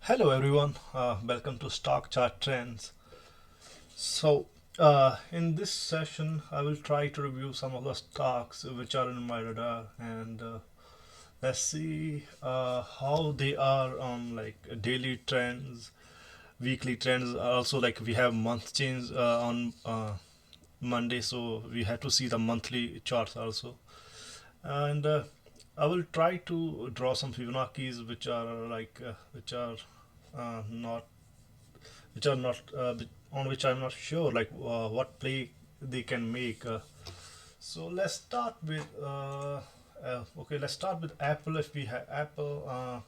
Hello everyone, welcome to Stock Chart Trends. So, in this session, I will try to review some of the stocks which are in my radar, and let's see how they are on like daily trends, weekly trends. Also, like we have month change on Monday, so we have to see the monthly charts also. And I will try to draw some Fibonacci's not on which I'm not sure like what play they can make. So let's start with let's start with Apple. If we have Apple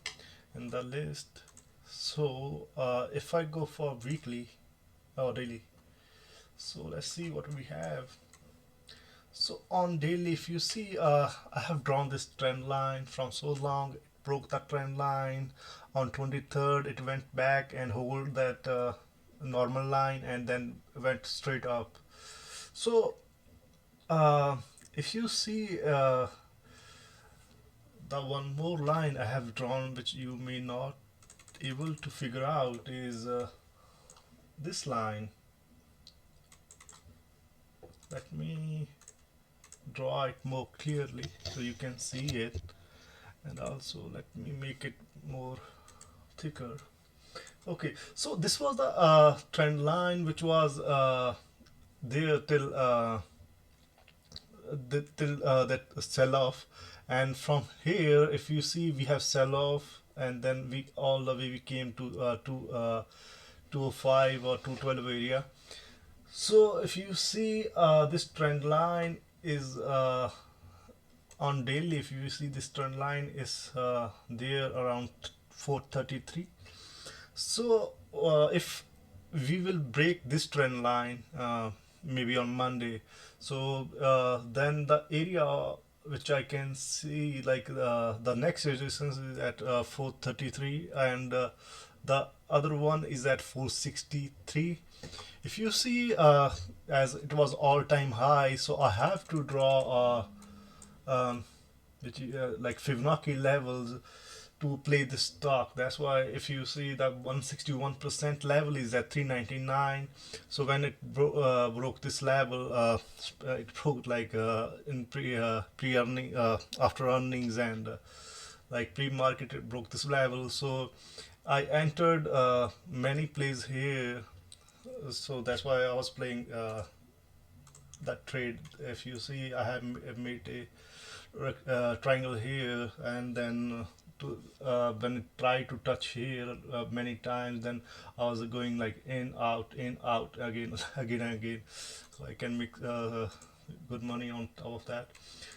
in the list, so if I go for weekly or daily, so let's see what we have. So on daily, if you see, I have drawn this trend line from so long. It broke that trend line on 23rd. It went back and hold that normal line and then went straight up. So uh, if you see the one more line I have drawn, which you may not able to figure out, is this line. Let me draw it more clearly so you can see it, and also let me make it more thicker. Okay, so this was the trend line which was there till that sell off, and from here, if you see, we have sell off, and then we all the way we came to 205 or 212 area. So if you see, this trend line is on daily. If you see, this trend line is there around 433. So if we will break this trend line maybe on Monday, so then the area which I can see, like the next resistance is at 433, and the other one is at 463. If you see, as it was all-time high, so I have to draw like Fibonacci levels to play this stock. That's why if you see that 161% level is at 399. So when it broke this level, it broke like in pre earning after earnings, and like pre market it broke this level. So I entered many plays here. So that's why I was playing that trade. If you see, I have made a triangle here, and then when it tried to touch here many times, then I was going like in out again again and again, so I can make good money on top of that.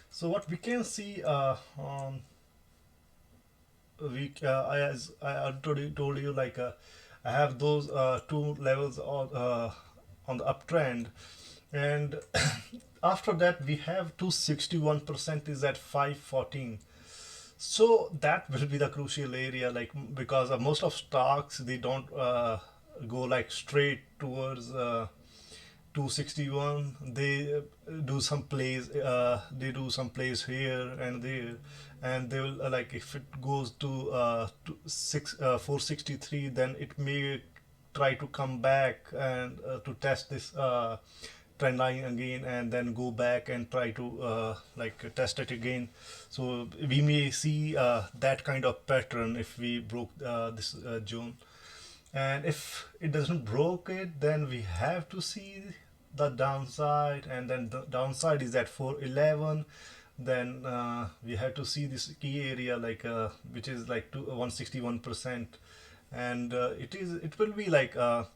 So what we can see on as I already told you, like I have those two levels on the uptrend, and after that we have 261% is at 514. So that will be the crucial area, like because most of stocks they don't go like straight towards 261. They do some plays. They do some plays here and there, and they will like if it goes to 463, then it may try to come back and to test this trend line again, and then go back and try to like test it again. So we may see that kind of pattern if we broke this zone, and if it doesn't broke it, then we have to see the downside, and then the downside is at 411. Then we have to see this key area, like which is like 161%, and it will be like a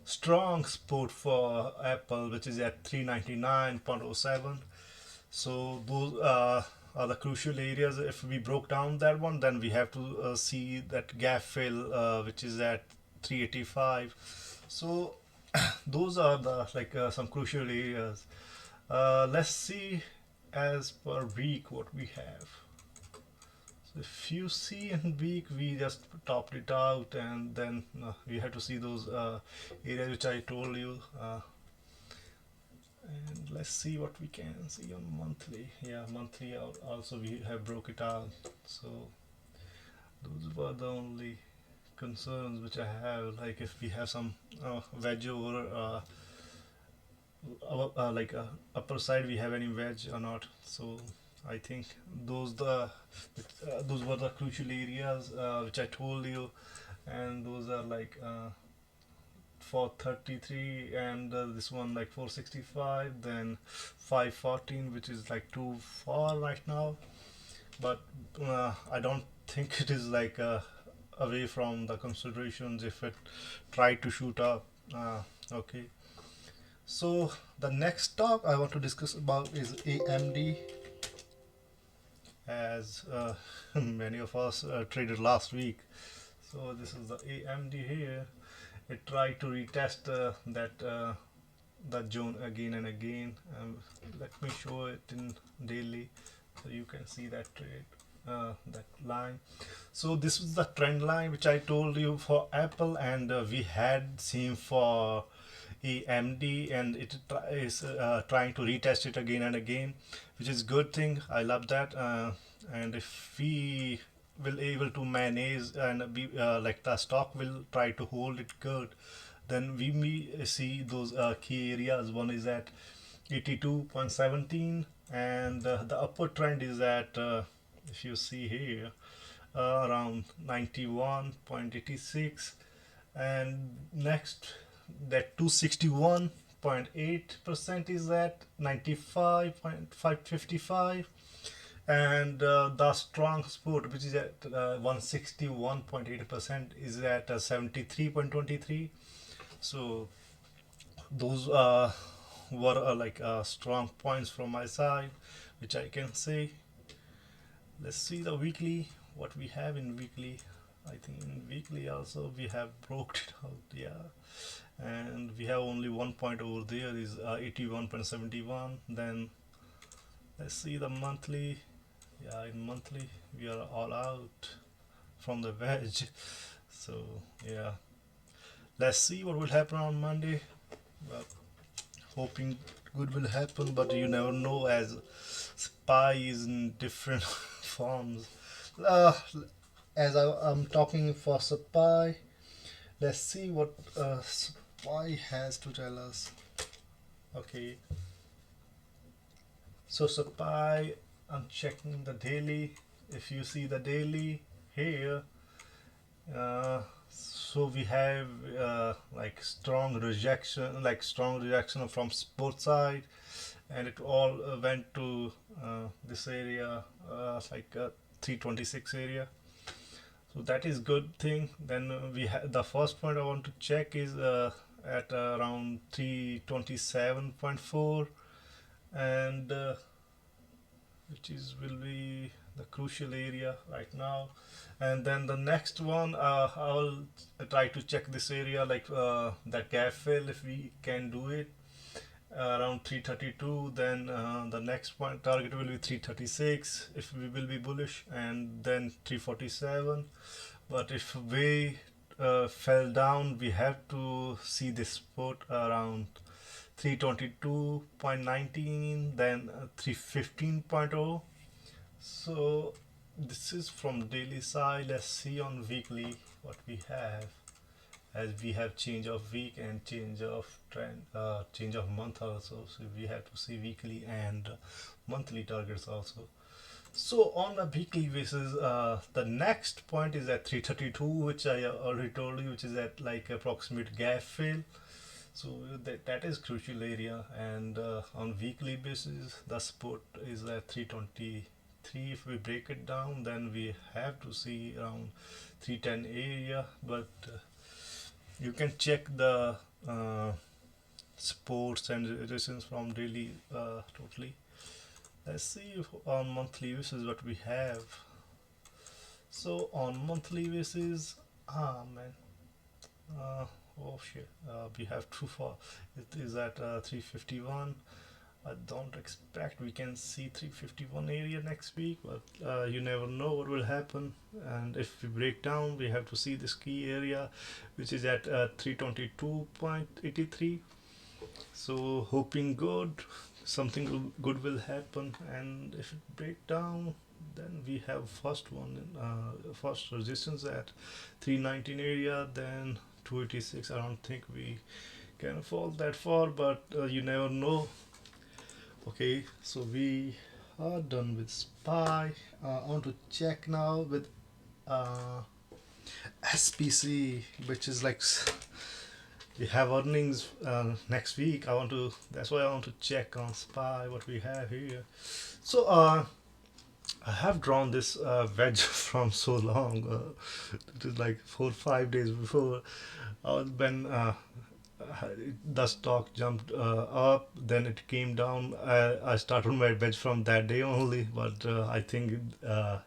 strong support for Apple, which is at 399.07. So those are the crucial areas. If we broke down that one, then we have to see that gap fill, which is at 385. So those are the like some crucial areas. Let's see as per week what we have. So if you see in week, we just topped it out, and then we have to see those areas which I told you. And let's see what we can see on monthly. Yeah, monthly also we have broke it out. So those were the only concerns which I have, like if we have some wedge over like upper side, we have any wedge or not. So I think those were the crucial areas which I told you, and those are like 433, and this one like 465, then 514, which is like too far right now. But I don't think it is like away from the considerations if it tried to shoot up. Okay, so the next talk I want to discuss about is AMD, as many of us traded last week. So this is the AMD here. It tried to retest that zone again and again. Let me show it in daily so you can see that trade, that line. So this is the trend line which I told you for Apple, and we had seen for AMD, and it is trying to retest it again and again, which is good thing. I love that. And if we will able to manage and be like the stock will try to hold it good, then we may see those key areas. One is at 82.17, and the upward trend is at if you see here around 91.86, and next that 261.8% is at 95.555, and the strong support which is at 161.8% is at 73.23. So those were like strong points from my side which I can say. Let's see the weekly, what we have in weekly. I think in weekly also we have broke it out, yeah, and we have only 1 point over there is 81.71. Then let's see the monthly. Yeah, in monthly we are all out from the wedge. So yeah, let's see what will happen on Monday. Well, hoping good will happen, but you never know, as spy is in different forms. uh, as I'm talking for spy, let's see what spy has to tell us. Okay, so spy, I'm checking the daily. If you see the daily here, so we have strong rejection from both side, and it all went to this area, 326 area. So that is good thing. Then we have the first point I want to check is at around 327.4, and which is will be the crucial area right now. And then the next one, I'll try to check this area, like that gap fill, if we can do it around 332. Then the next point target will be 336 if we will be bullish, and then 347. But if we fell down, we have to see this support around 322.19, then 315.0. So this is from daily side. Let's see on weekly what we have, as we have change of week and change of trend, change of month also. So we have to see weekly and monthly targets also. So on a weekly basis, the next point is at 332, which I already told you, which is at like approximate gap fill. So that is crucial area, and on weekly basis the support is at 323. If we break it down, then we have to see around 310 area. But you can check the supports and resistance from daily totally. Let's see if on monthly basis what we have. So on monthly basis, man, oh shit, we have too far. It is at 351. I don't expect we can see 351 area next week, but you never know what will happen. And if we break down, we have to see this key area, which is at 322.83. So hoping good, something good will happen. And if it break down, then we have first one first resistance at 319 area, then 286. I don't think we can fall that far, but you never know. Okay, so we are done with SPY. I want to check now with uh, SPC, which is like we have earnings next week. That's why I want to check on SPY what we have here. So I have drawn this wedge from so long. It is like 4 5 days before when the stock jumped up, then it came down. I started my wedge from that day only, but I think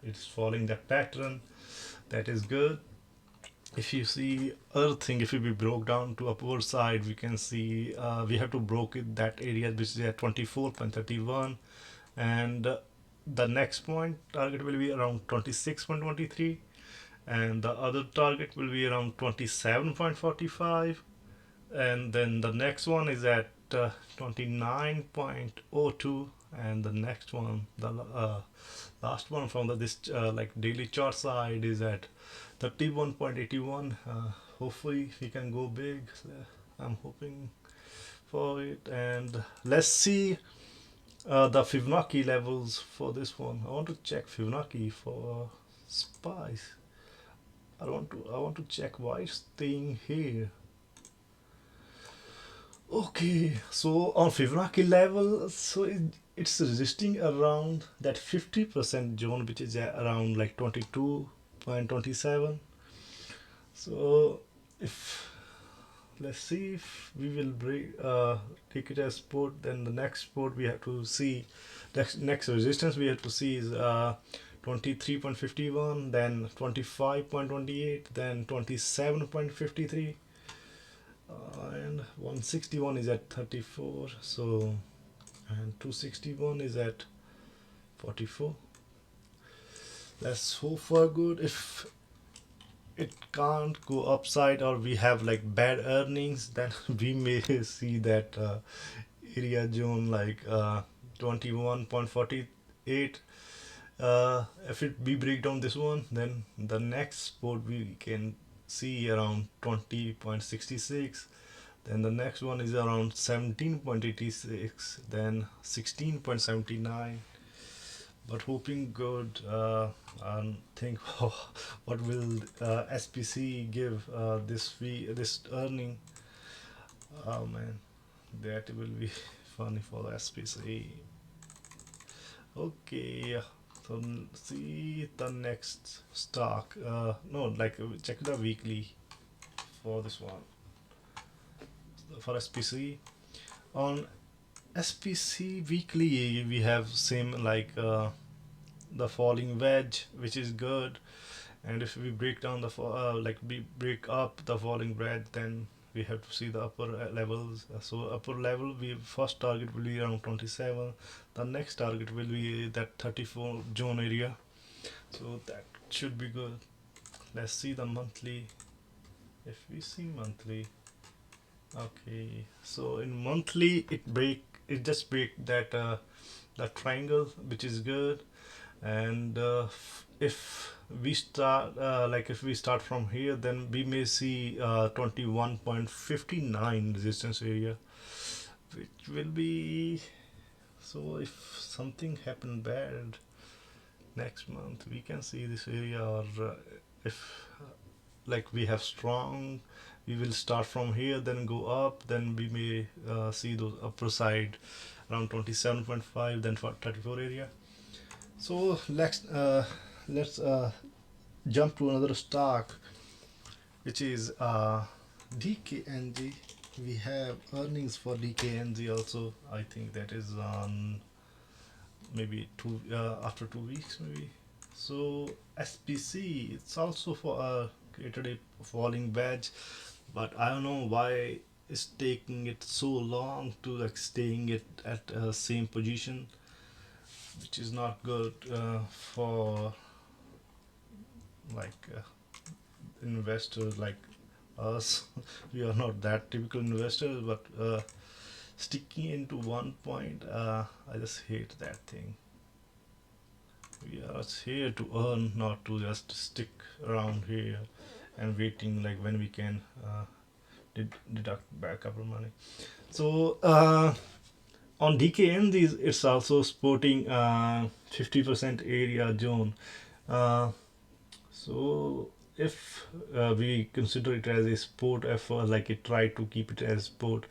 it's following that pattern. That is good. If you see other thing, if we broke down to upward side, we can see we have to broke it that area which is at 24.31, and the next point target will be around 26.23, and the other target will be around 27.45, and then the next one is at 29.02, and the next one, the last one from this like daily chart side, is at 31.81. Hopefully we can go big. I'm hoping for it, and let's see the Fibonacci levels for this one. I want to check Fibonacci for spice. I want to check why it's staying here. Okay, so on Fibonacci level, so it's resisting around that 50% zone, which is around like 22.27. So if let's see if we will break take it as support, then the next support we have to see, next resistance we have to see is 23.51, then 25.28, then 27.53, and 161 is at 34. So and 261 is at 44. Let's hope for good. If it can't go upside or we have like bad earnings, then we may see that area zone like 21.48. If we break down this one, then the next support we can see around 20.66, then the next one is around 17.86, then 16.79. But hoping good. And think what will SPC give this earning. Oh man, that will be funny for SPC. Okay, so see the next stock. No, like check the weekly for this one, for SPC. On SPC weekly we have same like the falling wedge, which is good. And if we break down the like we break up the falling wedge, then we have to see the upper levels. So upper level, we first target will be around 27, the next target will be that 34 zone area, so that should be good. Let's see the monthly. If we see monthly, okay, so in monthly it just break that the triangle, which is good. And if we start like if we start from here, then we may see 21.59 resistance area, which will be, so if something happened bad next month, we can see this area. Or if like we have strong, we will start from here, then go up, then we may see those upper side around 27.5, then for 34 area. So let's jump to another stock, which is DKNG. We have earnings for DKNG also. I think that is on maybe after 2 weeks maybe. So SPC, it's also for created a falling wedge, but I don't know why it's taking it so long to like staying it at same position, which is not good for like investors like us. We are not that typical investors, but sticking into one point, I just hate that thing. We are here to earn, not to just stick around here and waiting like when we can deduct back our money. So on DKNG, it's also sporting 50% area zone. Uh, so if we consider it as a sport effort, like it try to keep it as sport,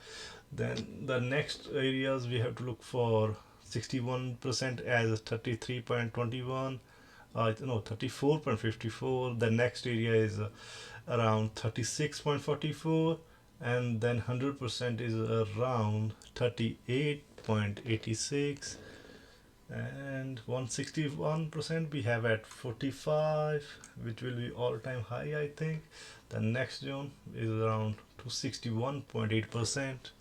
then the next areas we have to look for 61% as 33.21, no 34.54. The next area is around 36.44, and then 100% is around 38.86, and 161% we have at 45, which will be all-time high, I think. The next zone is around 261.8%.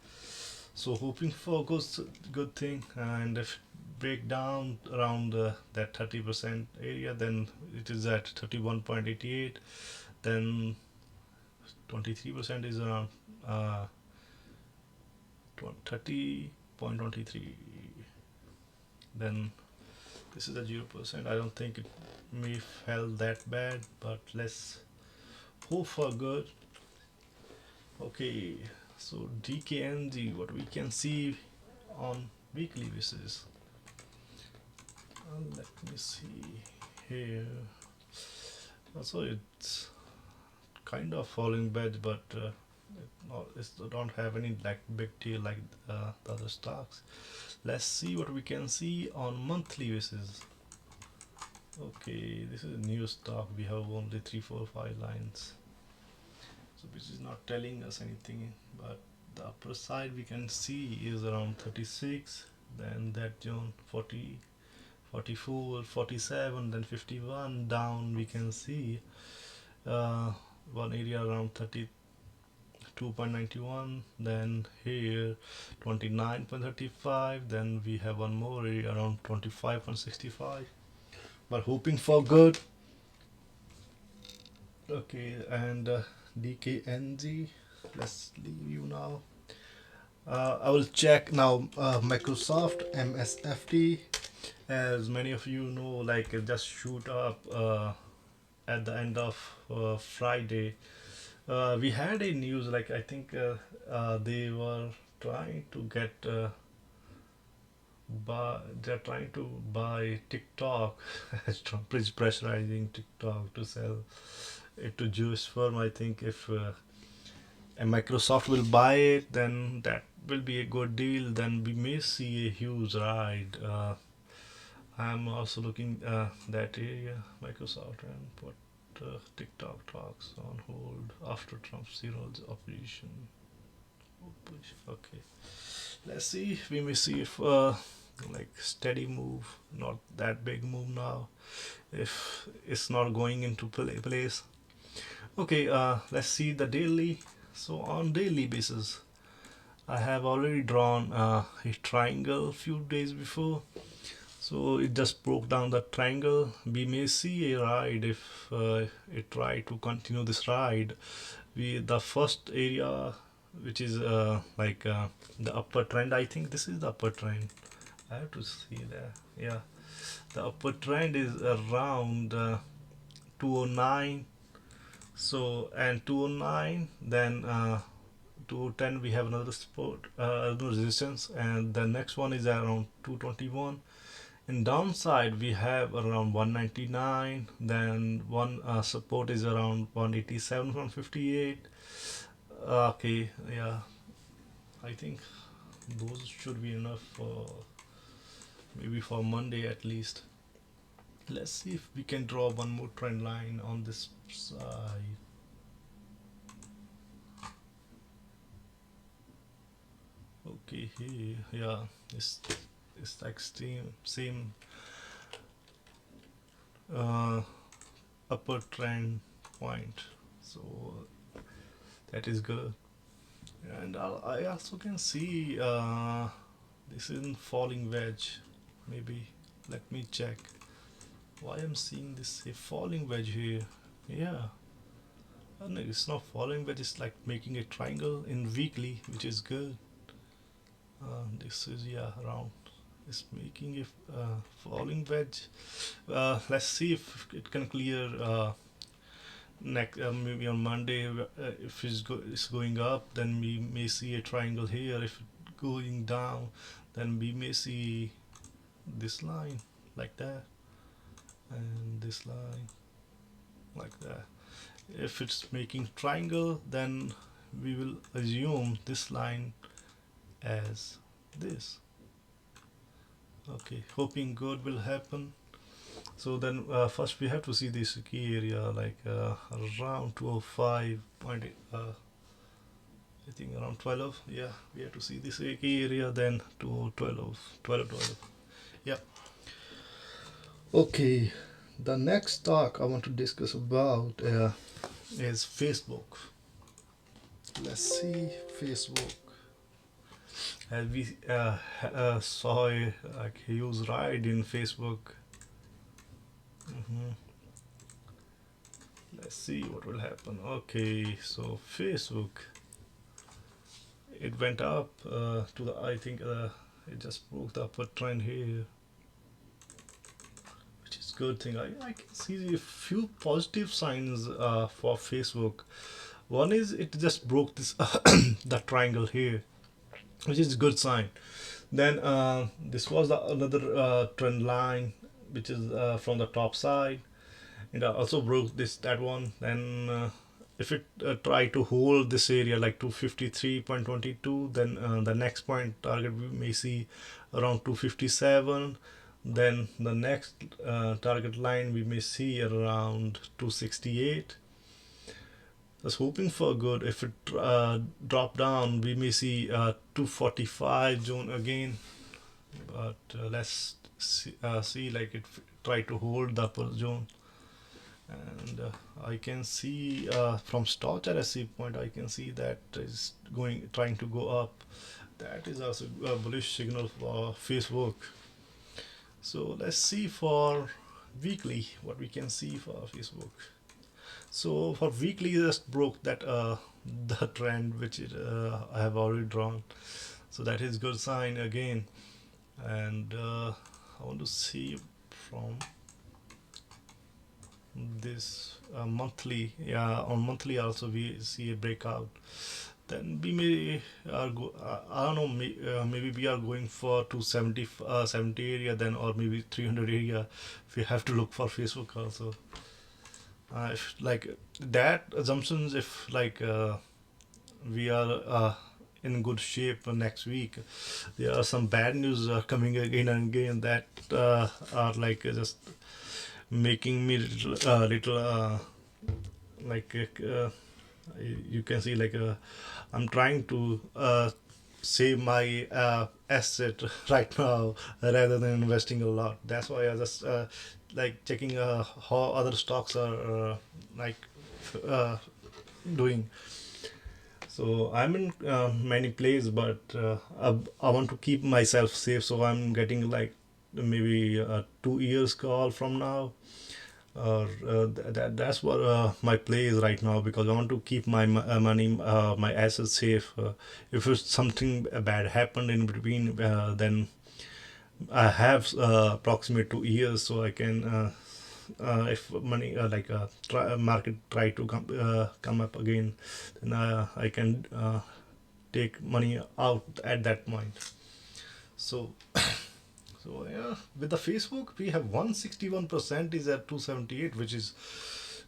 So hoping for good thing, and if break down around that 30% area, then it is at 31.88. Then 23% is around 30.23. Then this is a 0%. I don't think it may fell that bad, but let's hope for good. Okay, so DKNG, what we can see on weekly basis. Let me see here. Also, it's kind of falling bad, but it don't have any like big deal like the other stocks. Let's see what we can see on monthly basis. Okay, this is a new stock. We have only 3, 4, 5 lines, so which is not telling us anything. But the upper side we can see is around 36. Then that zone 40, 44, 47, then 51. Down we can see one area around 32.91, then here 29.35, then we have one more area around 25.65, but hoping for good. Okay, and DKNG, let's leave you now. I will check now Microsoft MSFT. As many of you know, like it just shoot up at the end of Friday. We had a news, like I think they were trying to get they're trying to buy TikTok. Trump is pressurizing TikTok to sell it to Jewish firm. I think if and Microsoft will buy it, then that will be a good deal. Then we may see a huge ride. I'm also looking that area, Microsoft, and put TikTok talks on hold after Trump's zero's operation. Okay, let's see. We may see if like steady move, not that big move now. If it's not going into place. Okay, let's see the daily. So on daily basis, I have already drawn a triangle few days before. So it just broke down the triangle. We may see a ride if it try to continue this ride. The first area, which is the upper trend. I think this is the upper trend. I have to see that. Yeah, the upper trend is around 209. So and 209, then 210 we have another support, another resistance, and the next one is around 221. In downside we have around 199, then one support is around 187 from 58. Okay, yeah, I think those should be enough for maybe for Monday at least. Let's see if we can draw one more trend line on this side. Okay, here, yeah, it's like same uh, upper trend point, so that is good. And I also can see this is falling wedge. Maybe let me check why I'm seeing this a falling wedge here. Yeah, no, it's not falling wedge, it's like making a triangle in weekly, which is good. This is, yeah, around It's making a falling wedge. Let's see if it can clear next maybe on Monday. If it's going up, then we may see a triangle here. If it going down, then we may see this line like that, and this line like that. If it's making triangle, then we will assume this line as this. Okay, hoping good will happen. So then first we have to see this key area like around 205 point, I think around 12. Yeah, we have to see this key area, then to 12. Yeah. Okay, the next talk I want to discuss about is Facebook. Let's see Facebook. As we saw a like huge ride in Facebook. Mhm. Let's see what will happen. Okay, so Facebook, it went up to the, I think it just broke the upward trend here, which is good thing. I can see a few positive signs for Facebook. One is it just broke this the triangle here, which is a good sign. Then this was another trend line, which is from the top side. It also broke that one. Then if it try to hold this area like 253.22, then the next point target we may see around 257. Then the next target line we may see around 268. Just hoping for good. If it drop down, we may see 245 zone again. But let's see like it try to hold the upper zone. And I can see from stock RSI point, I can see that is trying to go up. That is also a bullish signal for Facebook. So let's see for weekly what we can see for Facebook. So for weekly, just broke that the trend which I have already drawn. So that is good sign again. And I want to see from this monthly. Yeah, on monthly also we see a breakout. Then we may I don't know, maybe we are going for 270 70 area then, or maybe 300 area. We have to look for Facebook also. If like that assumptions, if like we are in good shape next week, there are some bad news coming again and again that are like just making me little like you can see like I'm trying to save my asset right now rather than investing a lot. That's why I just like checking how other stocks are like uh, doing. So I'm in many plays, but I want to keep myself safe. So I'm getting like maybe 2 years call from now, or that's what my play is right now, because I want to keep my money, my assets safe. If it's something bad happened in between, then I have approximate 2 years, so I can if money market try to come up again, then I can take money out at that point. So so yeah, with the Facebook we have 161% is at 278, which is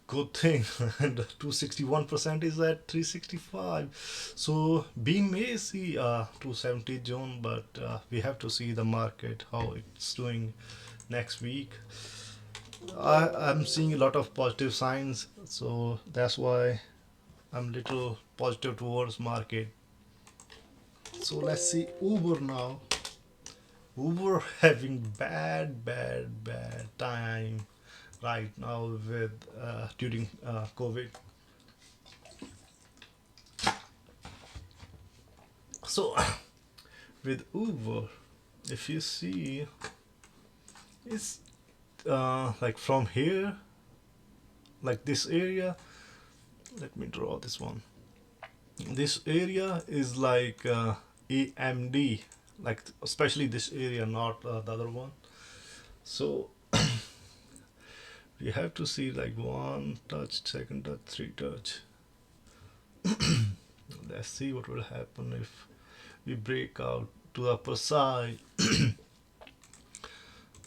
good thing, and 261% is at 365. So we may see 270 zone, but we have to see the market how it's doing next week. I'm seeing a lot of positive signs, so that's why I'm little positive towards market. So let's see Uber now. Uber having bad time right now with during COVID. So with Uber, if you see, it's like from here, like this area. Let me draw this one. This area is like AMD, like especially this area, not the other one. So we have to see like one touch, second touch, three touch. Let's see what will happen if we break out to the upper side.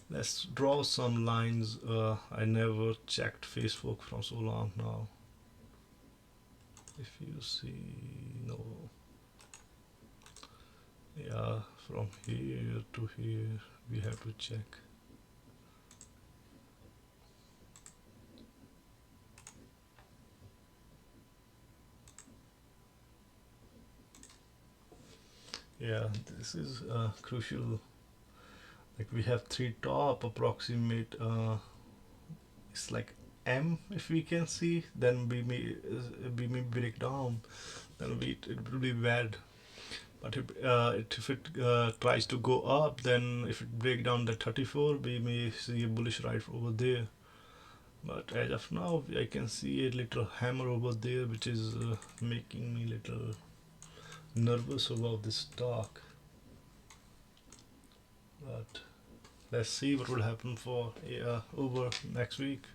Let's draw some lines. I never checked Facebook from so long now. If you see, no, yeah, from here to here we have to check. Yeah, this is crucial. Like we have three top approximate. It's like M. If we can see, then we may break down. Then it will be bad. But if it tries to go up, then if it break down the 34, we may see a bullish ride over there. But as of now, I can see a little hammer over there, which is making me little nervous about this stock. But let's see what will happen for over next week.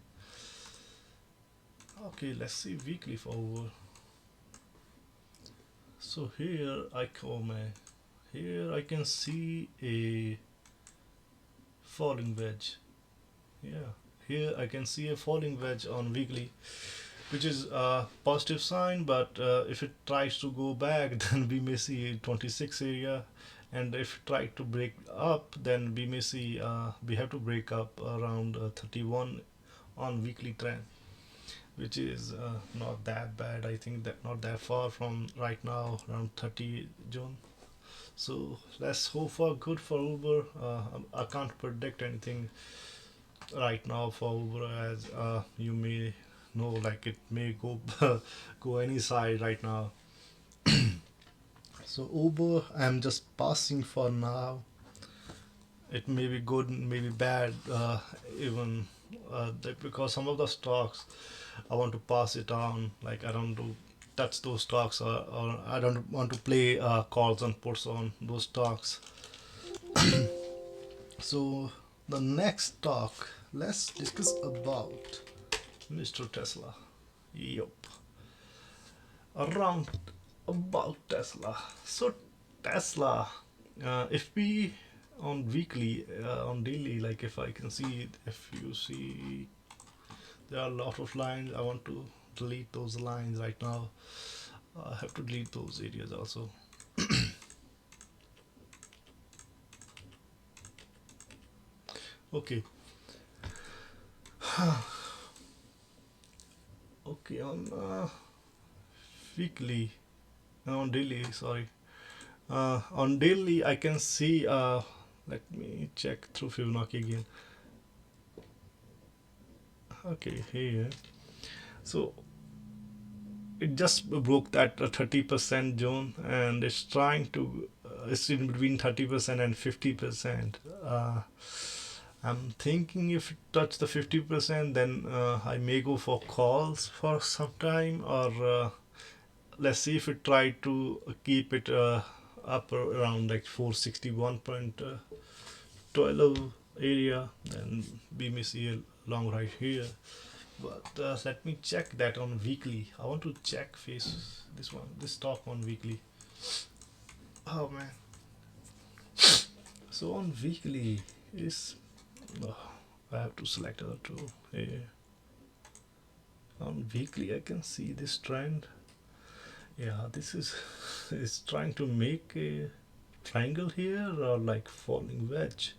Okay, let's see weekly for over. So here I come. Here I can see a falling wedge. Yeah, here I can see a falling wedge on weekly, which is a positive sign. But if it tries to go back, then we may see a 26 area, and if it try to break up, then we may see we have to break up around 31 on weekly trend, which is not that bad. I think that not that far from right now, around 30 June. So let's hope for good for Uber. I can't predict anything right now for Uber, as you may know, like it may go go any side right now. So Uber, I'm just passing for now. It may be good, may be bad, even because some of the stocks I want to pass it on. Like I don't do touch those stocks, or I don't want to play calls and puts on those stocks. So the next talk, let's discuss about Mr. Tesla. Yup. Around about Tesla. So Tesla, if we on weekly, on daily, like if I can see, if you see, there are a lot of lines. I want to delete those lines right now. I have to delete those areas also. Okay. Okay, on weekly, on daily, sorry. On daily, I can see. Let me check through Fibonacci again. Okay, here. So it just broke that 30% zone, and it's trying to. It's in between 30% and 50%. I'm thinking if it touch the 50%, then I may go for calls for some time, or let's see if it try to keep it up around like 461.12 area, then we may see a long ride here. But let me check that on weekly. I want to check this stock on weekly. Oh man. So on weekly is, oh, I have to select other two here. On weekly I can see this trend. Yeah, this is is trying to make a triangle here, or like falling wedge.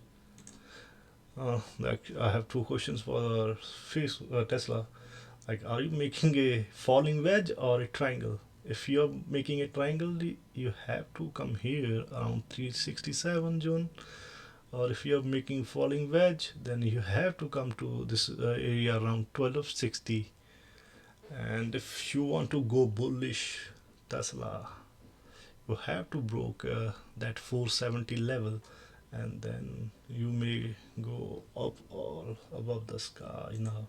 Like I have two questions for Tesla. Like, are you making a falling wedge or a triangle? If you're making a triangle, you have to come here around 367 June. Or if you're making falling wedge, then you have to come to this area around 1260. And if you want to go bullish, Tesla, you have to broke that 470 level, and then you may go up all above the sky. Now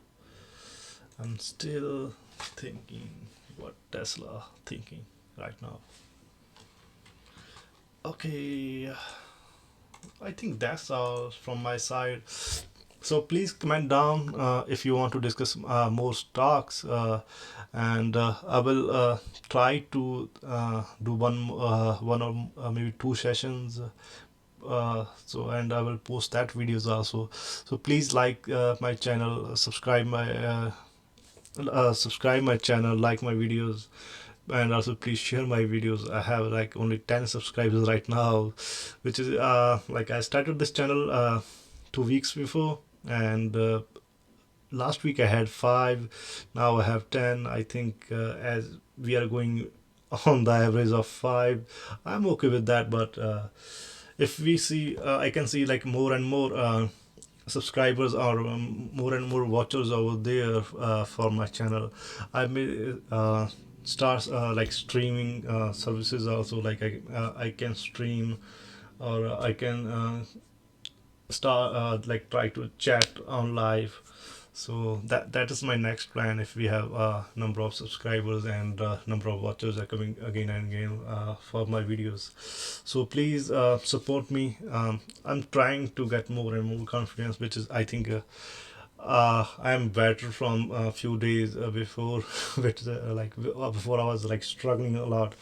I'm still thinking what Tesla thinking right now. Okay, I think that's all from my side. So please comment down if you want to discuss more stocks, and I will try to do one or maybe two sessions. So and I will post that videos also. So please like my channel, subscribe my channel, like my videos, and also please share my videos. I have like only 10 subscribers right now, which is like I started this channel 2 weeks before, and last week I had 5, now I have 10. I think as we are going on the average of 5, I'm okay with that. But if we see, I can see like more and more subscribers or more and more watchers over there for my channel. I may start like streaming services also, like I can stream, or I can start like try to chat on live. So that is my next plan. If we have a number of subscribers and number of watchers are coming again and again for my videos, so please support me. I'm trying to get more and more confidence, which is I think I'm better from a few days before, which before I was like struggling a lot.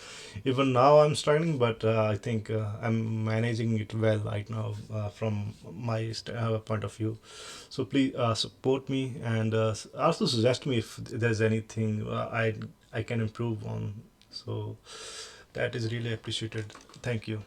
Even now I'm struggling, but I think I'm managing it well right now from my point of view. So please support me, and also suggest me if there's anything I can improve on. So that is really appreciated. Thank you.